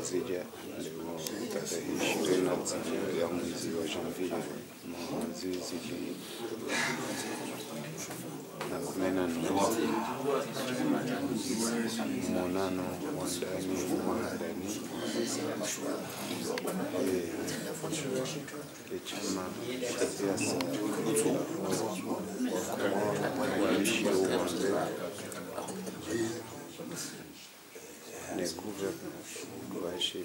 Zija tarehe 20 ya mwezi wa Janvier mwezi ziji na 14 monano wandani chama cha siasa waishi uwambe ne gouverneur waishi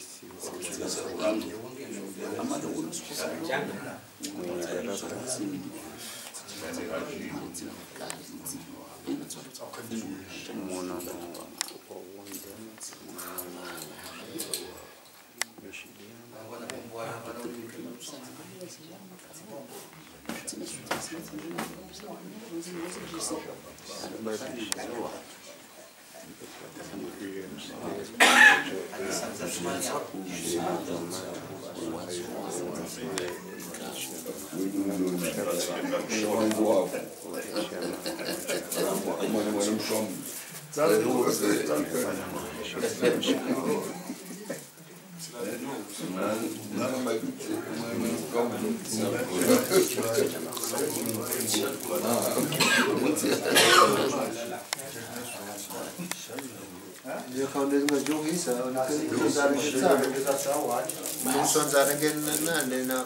Je kan dit met jogi sa, dan kun je daar niet zijn. Maar soms daar geen na.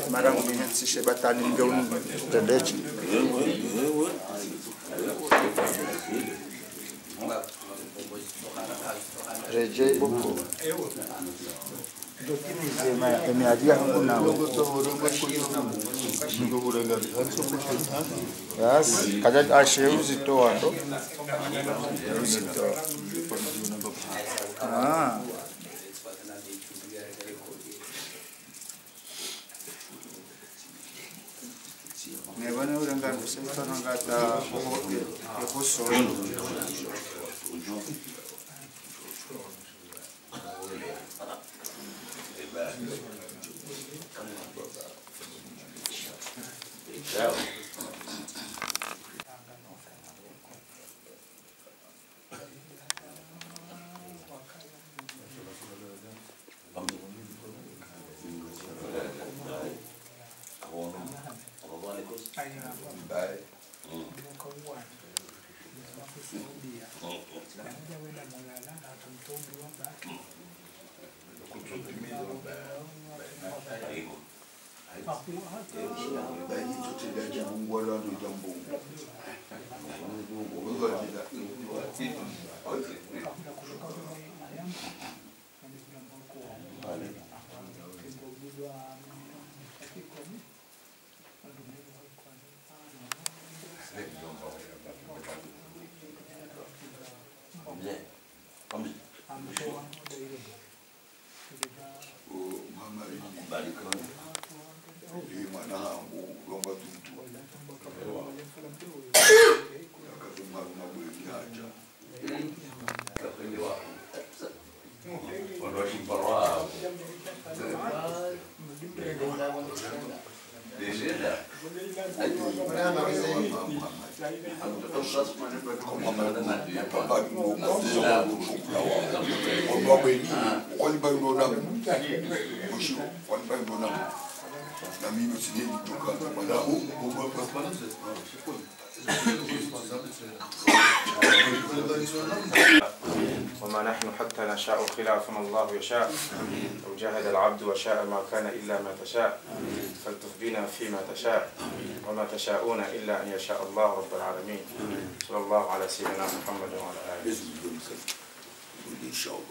Marang mihensi sebatan indon tendeci. Rejei buku. Emiadia kuna. Yes, kadat asheu zito ando. Ah. Nebana uranga kusema ngata yokoso. وما نحن حتى نشاء خلاف ما الله يشاء وجاهد العبد وشاء ما كان إلا ما تشاء فالتف بنا فيما تشاء وما تشاءون إلا أن يشاء الله رب العالمين صلى الله على سيدنا محمد وعلى آله inshallah.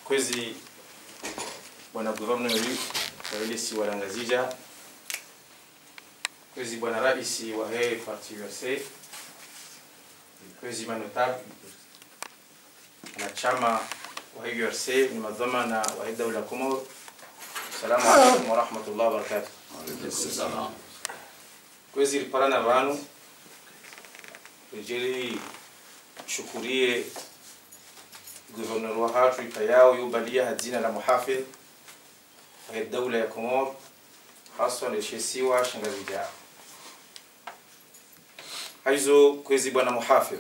Kwezi bwana governor Rais Walangazija, kwezi bwana rais wa hii parti USA, kwezi manotable na chama wa hii USA ni madhamana wa dawla Komoro. Assalamu alaykum wa rahmatullahi wa barakatuh. Alaykum assalam. Kwezi riparana vanu rejeli shukurie governor wa hatu ikayao yubalia hazina la muhafidh wa dawla ya Komoro haswa leshesiwa Shangazija. Haizo kwezi bwana muhafidh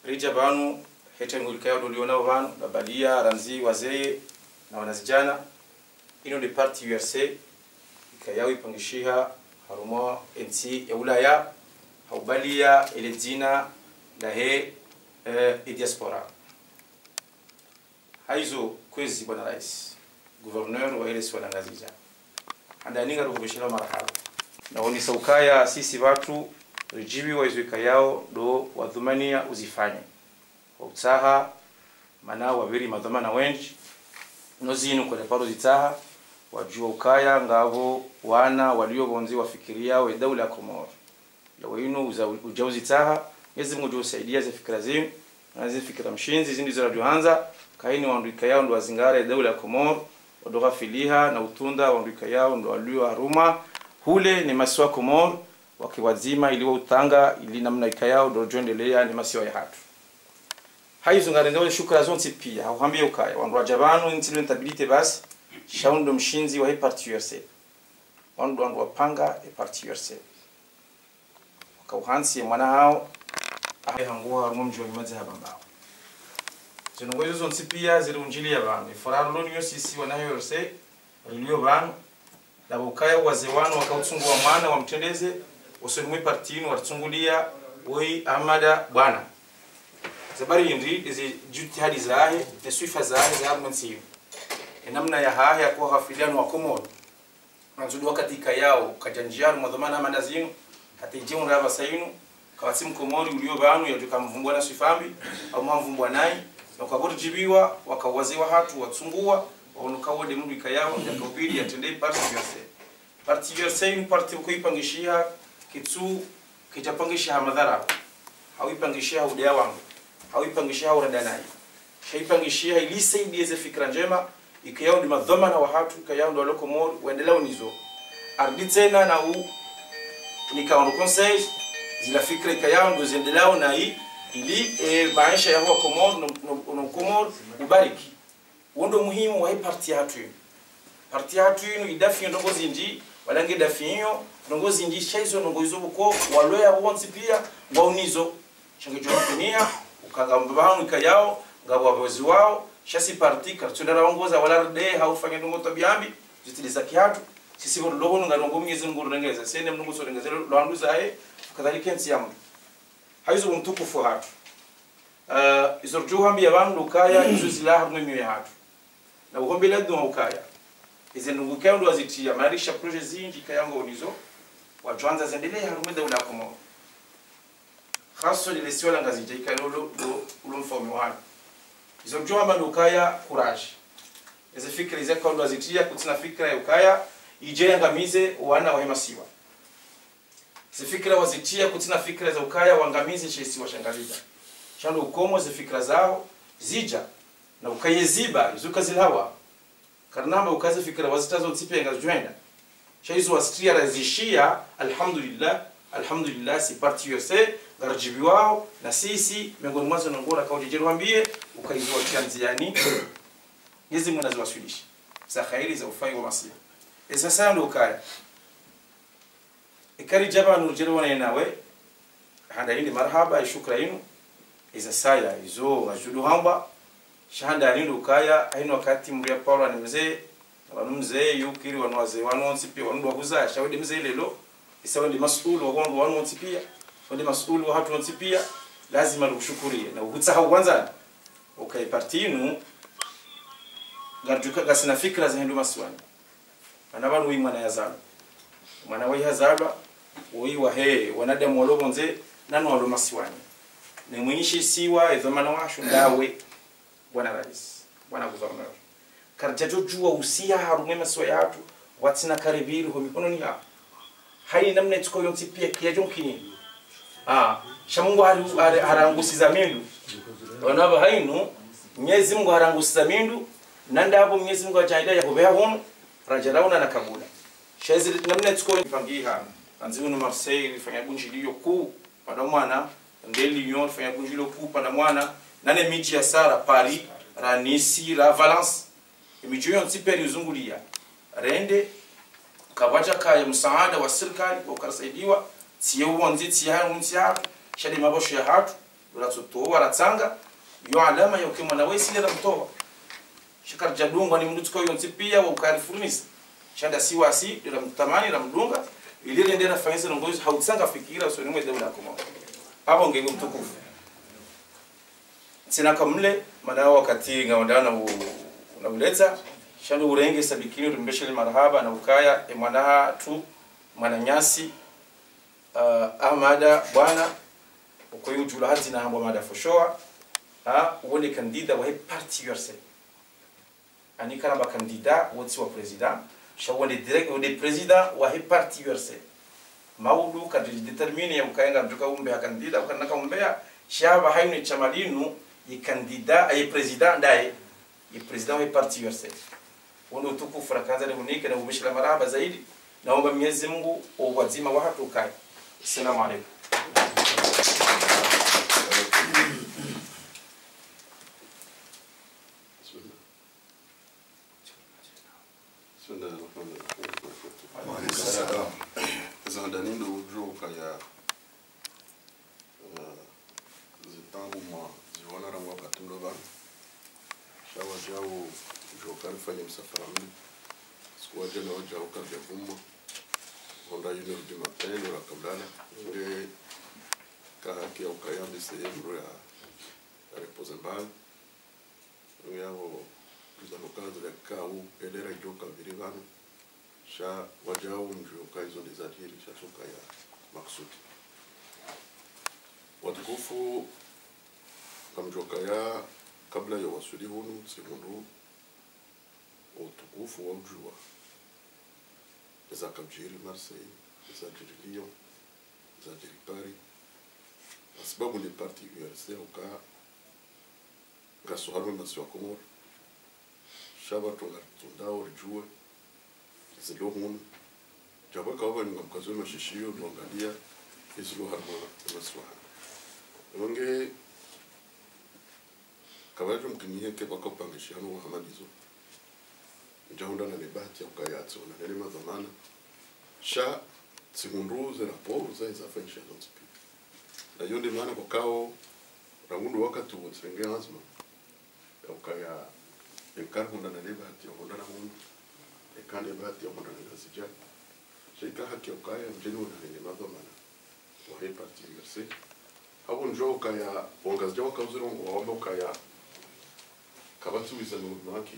rija banu hete ngulikayo dolionao vanu babalia ranzi wazee na wanazijana ino de parti USA ikayao ipangishiha haruma NC ya Ulaya haubalia ile jina la he diaspora. Haizo kwezi bwana rais governor wa ile Walangazija andaninga rukubishira marahaba na oni saukaya sisi watu rijibi wa izo ikayao do wadhumania uzifanye utsaha mana wabiri madhamana wenji nozinu kwa paro zitaha wajua ukaya ngavo wana walio bonzi wafikiria wa dawla Komoro lawo ino ujauzi taha yezi mmoja usaidia za fikra zenu na zile fikra mshinzi zindi za Johanza kaini waandika yao ndo wazingara ya dawla Komoro wadoga filiha na utunda waandika yao ndo walio haruma hule ni masiwa Komoro wakiwazima iliwa utanga ili namna ikayao ndo joendelea ni masiwa ya hatu. Haizo ngare ndo shukra zonti pia hauhambia ukaya wandu jabanu inti rentabilite basi shaundo mshinzi wa hii parti USA wandu wapanga hii parti USA wakauhansi mwana hao ahangua haruma mjwa imazi haba mbao zinongozo zonti pia zili unjili ya banu ifararo loni yosisi wanayo USA walio banu na ukaya wazewanu wakautungu wa mwana wa mtendeze usunumui partinu watungulia woi Ahmada bwana zabari indri izi jutihadi zahe na swifa zahe za armansiyo namna ya haya kwa hafiliano wa Komoro nanzudu wakati ikayao kajanjiaru madhamana Ahmada zinu hati jimu raba sayinu kawasimu Komori ulio banu ya juka mvumbwa na swifambi au mvumbwa nai na ukabori jibiwa wakawazewa hatu watungua waunukawode mundu ikayao ya kaubiri ya tendei parti USA. Parti USA ni parti ukuipangishia kitu kitapangisha madhara hauipangishia udea wangu hauipangishia uradanai shaipangishia ilisaidie ze fikra njema ikayao ni madhamana wa hatu ikayao ndo loko Komoro waendelea unizo ardi tena na u nikaondo conseil zila fikra ikayao ndo ziendelea na hii ili maisha ya huwa Komoro no Komoro ubariki wondo muhimu wa hii parti hatu parti hatu ino idafi ndongo zinji walange dafinyo ndongo zinji shaizo ndongo izo buko waloya wonsi pia waunizo changejo mpenia ukagamba ikayao ngabo wabozi wao shasi parti kartunda wangoza wala de haufanya ndongo tabiambi zitiliza kiatu sisi bodo ngandongo mnyezi nguru rengeza sene mnungu so rengeza lwandu zae kadhalika nsiyamu haizo mtukufu hatu izo juhambi yabandu kaya izo zilaha mwemi hatu na ugombela ndo ukaya ize ndungukayo ndo azitia marisha project zinji kayango unizo wajanza zendelea harumeda ula Komoro khaso ile Walangazija ikalolo do ulumfomi wana izo juhamba ndo ukaya courage ize fikra ize kwa ndo azitia kutina fikra ya ukaya ijenga mize wana wa hemasiwa ize fikra wazitia kutina fikra za ukaya wangamize shesiwa Shangazija shando ukomo ze fikra zao zija na ukayeziba izuka zilawa karnamba ukaze fikra wazitazo ntipenga joenda shaizo wastria razishia alhamdulillah si parti USA garajibi wao na sisi miongoni mwazo na ngora kwa jeruambie ukaizo chanziani hizi mnazowasilishi za khairi za ufai wa masia sasa ndo ukaya ikari jaba nurjero wana nawe handa hindi marhaba shukrani iza saya izo wajudu hamba shahanda nindo ukaya aino wakati mria Paulo ni mzee wanu mzee yukiri wanu wazee wanu onsipi wanu wakuza shawidi mzee lelo isawa ndi mas'ul wa wanu wanu onsipia ndi mas'ul wa hatu onsipia lazima rukushukurie na ukutsaha kwanza okay partinu garjuka gasina fikra za hindu maswani ana banu wi mwana yazalo mwana wa yazalo wi wa he wanadamu walobonze nanu walo maswani ni mwishi siwa edhomana washu ndawe bwana rais bwana governor karjajo jua usia harume maswa yatu watina karibiri ho mikono ni ha hai namne tuko yonti pia kiajo mkini shamungu harangusiza mindu wanaba hainu Mwenyezi Mungu harangusiza mindu nanda hapo Mwenyezi Mungu ajaida ya kubea hono rajarauna na kabula shezi namne tuko pangiha anziunu Marseille fanya bunjilio kuu pada mwana ngeli Lyon fanya bunjilio kuu pada mwana nane miji ya Sara Paris ra Nice ra Valence miji yonti peri uzungulia rende kawaja kaya msaada wa serikali kwa kusaidiwa tiyo wanzi tiya mtia shadi mabosho ya hatu uratotoa ratanga yo alama yo kema na wesi nda mtoa shikar jadungwa ni mndu tuko yonti pia wa ukarifurnisa shada siwasi ila mtamani na mdunga ili rende na fanyisa nongozi hautsanga fikira so ni mwede ula komo hapo ngego mtukufu sina kamle manao wakati ngaondana na uleta shando urenge sabikini rumbeshele marhaba na ukaya emwanaha tu mananyasi Ahmada bwana ukoyu jula hati na hambo mada foshoa uone kandida wa parti yourself ani kana ba kandida woti wa president shawone direct wone president wa parti yourself maudu kadri determine ya ukaenga mtuka umbe kandida ukanaka umbea shaba haini chamalinu yi kandida ay president ndaye yi president wa parti yourself wono utukufu rakanza ni hunike na ubishira maraba zaidi naomba Mwenyezi Mungu uwazima wa hatu kai. Assalamu alaykum. Zandanino ujoka ya zitangu mwa ziwana rangwa katundo bana shawa jao ujoka rifanya msafara mli sikuwa jana wajao kabia vumbo honda yunir di matin ura kablana nge kahaki au kayandi sehemu ya reposembal nge hao kuzanukazi ya kau edera joka virivano sha wajao mjoka hizo nizatiri sha soka ya maksudi watukufu kamjoka ya kabla ya wasuli hunu simundu utukufu wa ujua za kabjiri Marseille za jiri Lyon za jiri Paris sababu ni parti URC uka gasoharu maswa komor shaba tundao rijue zilohun jaba kawa ni mkazo mashishio tuangalia izilo harma maswa wange kawaje mkinye ke bakopangishano wa hamadizo njahunda na nebati ukayatso na nene mazamana sha simunduze raporo za izafanyisha zonsipi na yonde maana kwa kao raundu wakati wotsenge lazima ukaya ekarhunda na nebati ukunda na mundu ekande bati ukunda na gasija shika haki ukaya mjeni na nene mazamana wa hii parti yose hapo njoo ukaya ongazja wakauziro wa ukaya kabatu bizanu mwaki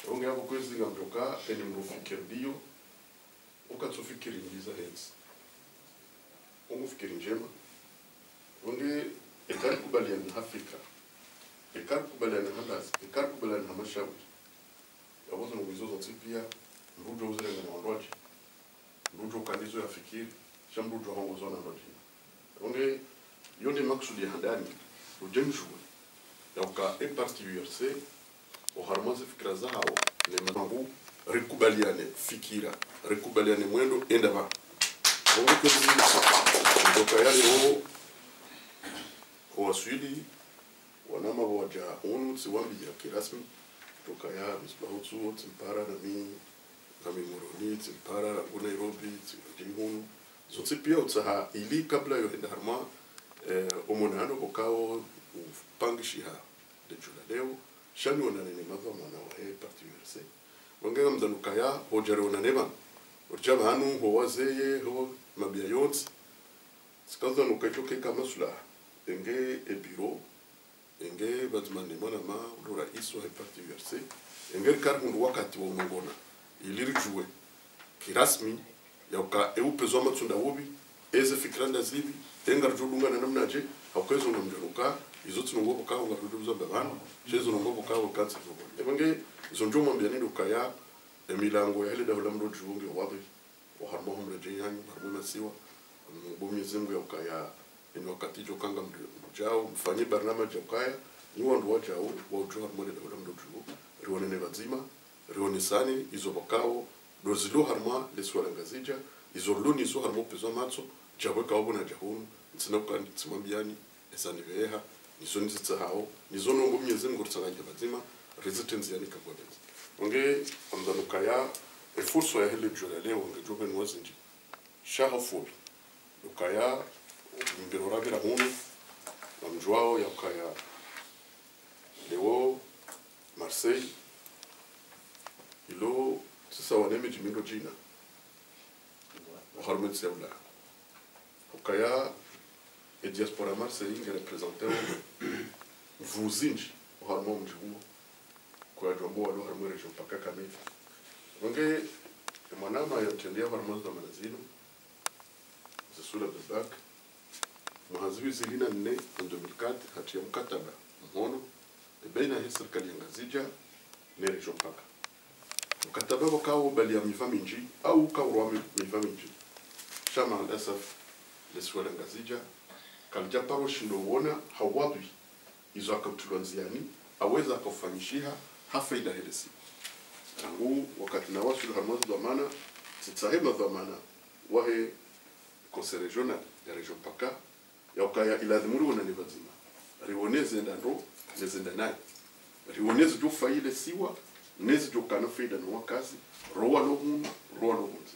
unge hapo kwezi ngamjoka eni mrufikiri bio ukatufikiri ngiza hensi umufikiri njema unge ekari kubaliana na Afrika ekari kubaliana na Hadas ekari kubaliana na mashauri yabozo nguizo zipia mrujo uzire na ndwaji mrujo kandizo ya fikiri shamrujo hongozo na ndwaji unge yonde maksudi ya handani ujemshwe yauka parti URC uharmazi fikira zao ni mambo rekubaliane fikira rekubaliane mwendo enda ba bongo kwezi ndoka yale o wasuli wanama waja honu siwambi ya kirasmi toka ya misbahutu timpara na moroni timpara na Nairobi timhunu zote pia utaha ili kabla yo enda harma omonano okao upangishiha de jula leo shani wana nene mazamana wa hii parti URC wangega mdanukaya hojare wana nema urjaba hanu ho wazeye ho mabia yonsi sikaza nukaitoke kama sula enge ebiro enge bazmane mwana ma ndo rais wa parti URC enge karhundu wakati wa mongona ilirijue kirasmi yauka eupezo matunda wobi eze fikranda zibi engar jodunga na namna je haukezo namjaruka izo tunongo ka ngaruduza babana chezo nongo ka wakati zobo ebange izo njomo mbiani dukaya emilango ya ile dawla mdo junge wapi wa harmo humre jeyani harmo nasiwa bomi zemgo ya ukaya ni wakati jo kanga mjao mfanye barnama ja ukaya ni wandu wajao wa ujo harmo ile dawla mdo junge rione ne bazima rione sani izo bakao dozilo harmo leswala ngazija izo luni izo harmo pezo matso jawe ka obona jahunu tsinoka tsimambiani esaniveha nizo nzitsa hao nizo nongo myeze ngurtsanga bazima resistance yani kabwabezi onge amdanukaya efurso ya hele jolale onge joben wazinji shaha fubi ukaya mbiro rabira hunu amjwao ya ukaya leo Marseille ilo sasa waneme jimindo jina harmet seula ukaya e diaspora Marseille nge representé vuzinji harmo mjumo kwa jombo walo harmo region paka kamili onge mwanama yatendea harmo za manazino zisula bebak muhazibi zilina nne en 2004 hatia mkataba mhono baina ya serikali ya Ngazija na region paka mkataba wakao bali ya mifaminji au kaurwa mifaminji shama alasaf leswala Ngazija kaljaparo shindo wona hawadwi izo akatulwanziani aweza akafanyishia hafaida helesi tangu wakati na wasu harmoz dhamana sitsahema dhamana wahe conseil regional ya region paka ya ukaya iladhimuri wana nivazima rioneze ndando nezenda naye rioneze jo faile siwa nezi jo kana faida na wakazi roa lohuma roa lohunzi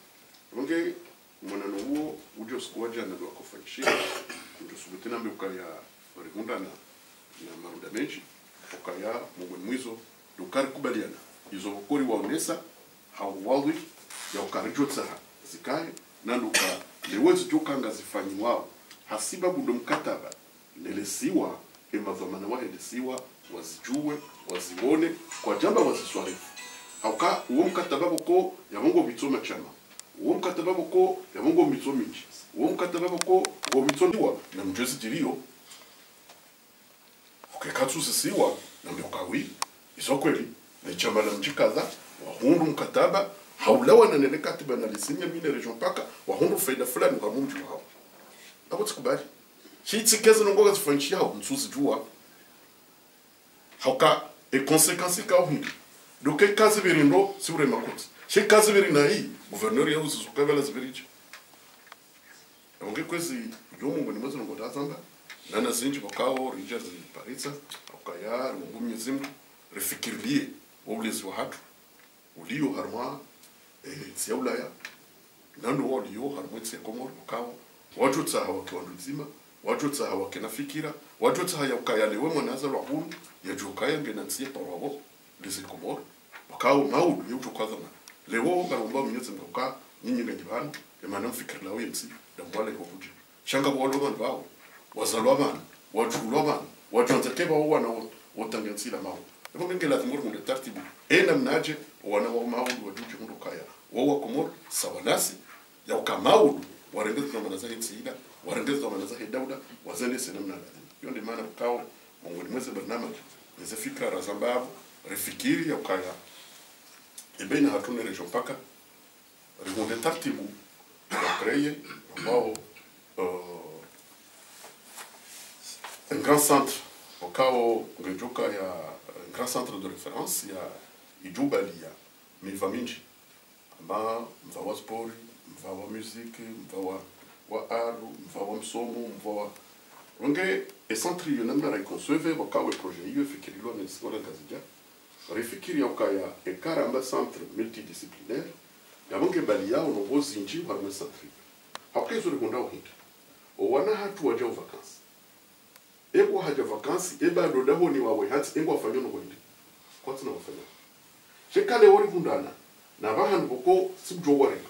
wange mwanano huo ujo sikuwaja na wakafanyishia ndio subutina mbe ukaya rihunda na maruda menshi ukaya mungwe mwizo dukari kubaliana izo bukori waonesa hawawi ya ukarijo tsaha zikaye nanduka lewezi jokanga zifanyi wao hasiba bundo mkataba lelesiwa emadhamana wa helesiwa wazijue wazione kwa jamba waziswarifu hauka uo mkataba boko ya mungo bitoma chama uo mkataba boko ya mungo mitsomichi uo mkataba boko go mitsoniwa na mjezi jirio ukekatsu sisiwa na myokawi izo kweli na chama la mjikaza wahundu mkataba haulawa na nene katiba na lisimia mine region paka wahundu faida fulani kwa mumju hao abo tsikubali shitsikeze nongoga zifanchi hao msuzi jua hauka e consequence ka hundu doke kazi birindo sibure makoti shi kazi birina hii gouverneur ya uzu kabela zibirije onge kwezi yomungu ni mwezo ngota zamba nana zinji bakao rijaz paritsa ukaya ngumye zimu refikirlie oblezi wa hatu ulio harma siaulaya nando walio harma tse komor bakao watu tsaha wakiwanduzima watu tsaha wakinafikira watu tsaha ya ukaya lewe mwanaza lwahunu ya jukaya ngenansie parwabo lezi komor bakao maudu yuto kwazama lewo garomba mnyeze mkoka nyinyi ngajibana emana mfikira lawe yetsi dambwale kokuje shanga bwalo bantu bawo wazalwa bana wajulwa bana wajanzekeba wana wotangansila mawo ebo ngela timur mu tartibu ena mnaje wana wa mawo wajuji mu kaya wa komor sawanasi ya ukamawu warengeza na manaza hitsida warengeza na manaza hedauda wazende sena mnala yonde maana kao mongoni mweze barnama nze fikra razambabu refikiri ya ukaya ebena hatune region paka rigonde tartibu ya kreye ambao un grand centre au cas ngejoka ya un grand centre de référence ya ijubalia mivaminji ama mvawa sport mvawa musique mvawa wa aru mvawa msomo mvawa nge e centre yonamna reconstruire au cas projet hiyo fikiriwa na sikola Ngazija refikiri au cas ya e karamba centre multidisciplinaire ya bonge balia ono zinji wa centre hakezo rekondao hit o wana hatu waja vacances ego haja vacances eba dodaho ni wawe hati ego afanyo no hondi kwa tuna wafanya shekale wori hundana na bahan boko sibjo wari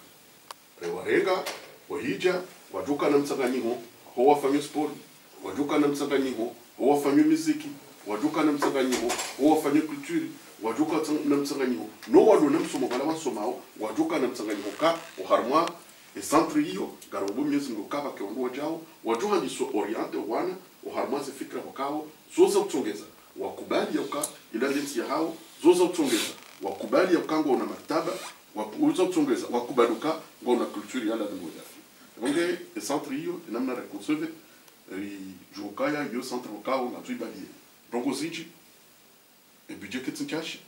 rewarenga wahija wajuka na msanganyiko ho wafanya sport wajuka na msanganyiko ho wafanya muziki wajuka na msanganyiko ho wafanya culture wajuka na msanganyiko no wado na msomo bala wasomao wajuka na msanganyiko ka uharmwa e centre hiyo garobo myezi ngokaba ke ondo wajao wajuha jiso oriente wana uharmaze fikra wakao zoza utongeza wakubali yauka ila lensi ya hao zoza utongeza wakubali yauka ngo una maktaba wakuza utongeza wakubaluka ngo una kulturi yala nungu yafi bonge e centre hiyo namna reconserve jukaya yo centre wakao na tuibali donc ozinji e budget ketsinkashi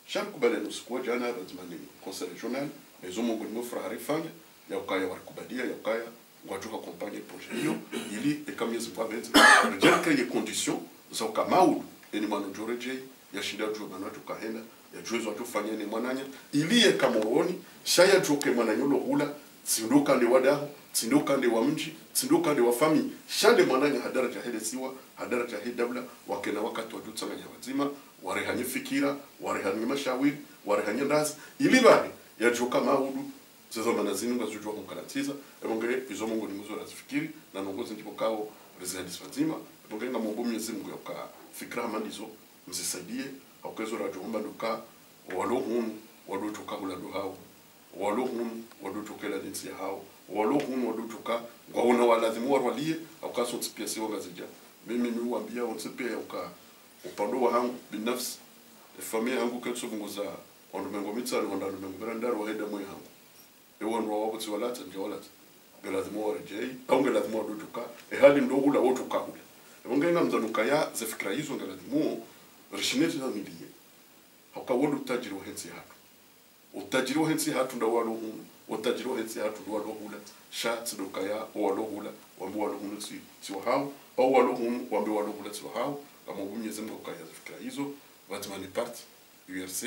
chaque kubali no squad jana bazmani conseil régional mais au mongo no frère fang yaukaya warkubadia yaukaya ngwajuka acompanha projet hiyo ili ekamyezi kwabenze rejea créer conditions za ukamaulu eni mwana joreje yashinda jua manatu kahenda ya juezo atufanya ni mwananya ili ekamoroni shaya joke mwananyolo hula tsinduka ndi wadaho tsinduka ndi wa mji tsinduka ndi wa fami shande mwananya hadara jahele siwa hadara jahele dabla wakena wakati wajutsanga ya wazima warehanye fikira warehanye mashawiri warehanye ndazi ili bari ya joka maudu zezo manazini ngazujwa kumkalantiza ebongere izo mungu ni muzora zifikiri na nongozi ndipo kao rezidis fazima ebongere na mungu Mwenyezi Mungu yoka fikra mandizo mzisaidie aukezo radio mbanduka walo hunu wado toka bulado hao walo hunu wado tokela dinsi hao walo hunu wado toka ngaona walazimu warwalie aukaso tsipiasi wangazija mimi niwaambia onsepe yoka upando wa hangu binafsi familia yangu ketso bunguza ondomengo mitsalo ondomengo berandaro waheda moyo hangu ewo ndo wabutsi walata njawalata gelazimo warejei au gelazimo wadutuka ehali ndogula wotuka kule ebongenga mzanuka ya zefikra hizo gelazimo rishineti za milie hauka wondo utajiri wahensi hatu utajiri wahensi hatu ndo walo hunu utajiri wahensi hatu ndo walo hula sha tsidoka ya walo hula wambi walo hunu si wahao au walo hunu wambi walo hula si wahao kama Mwenyezi Mungu kaya zefikra hizo watimani parti URC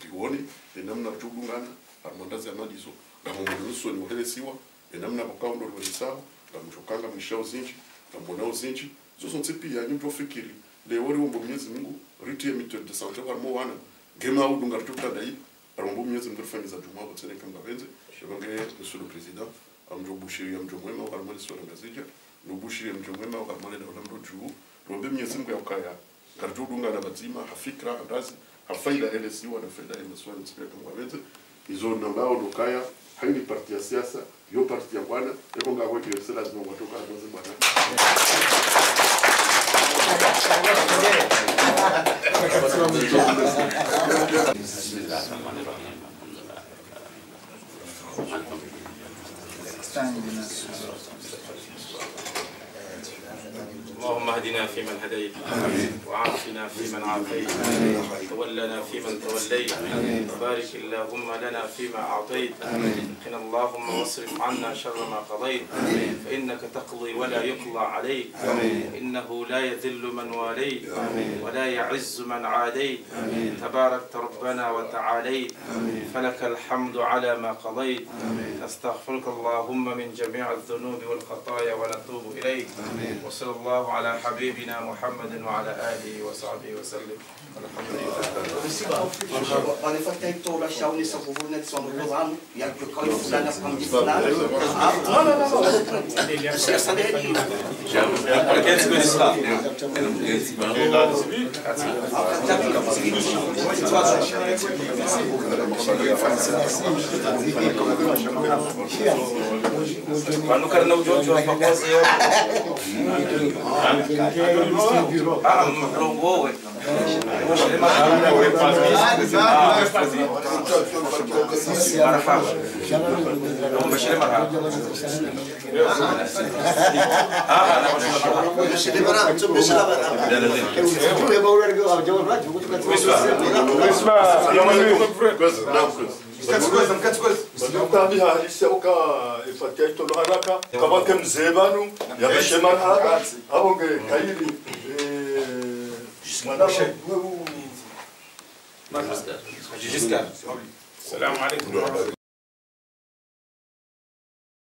riwoni enamna rujulungana armandazi amalizo kama mwenuso ni uhelesiwa enamna bakaundo rwelisawa kamchokanga mwishao zinji kambonao zinji zoso ntsipi ya nyumbo fikiri lewori wombo Mwenyezi Mungu ritie mito de santé warmo wana gema udunga rituka dai arombo Mwenyezi Mungu rufaniza juma botsene kamba benze shebonge monsieur le président amjo bushiri amjo mwema warmo liswa ngazija no bushiri amjo mwema warmo le ndamro juu rombe Mwenyezi Mungu yakaya karjudunga na bazima hafikra ndazi hafaida helesiwa na faida ya maswali ntsipe kamba benze izo nambao dokaya haini parti ya siasa yo parti ya bwana eko ngawe kiresela lazima watoka doze bwana اللهم اهدنا فيمن هديت وعافنا فيمن عافيت وتولنا فيمن توليت وبارك اللهم لنا فيما أعطيت قنا اللهم واصرف عنا شر ما قضيت فإنك تقضي ولا يقضى عليك إنه لا يذل من واليت ولا يعز من عاديت تباركت ربنا وتعاليت فلك الحمد على ما قضيت نستغفرك اللهم من جميع الذنوب والخطايا ونتوب إليك وصلى الله على حبيبنا محمد وعلى آله وصحبه وسلم والحمد لله. Quando o cara não jogou a famosa mlongo السلام عليكم.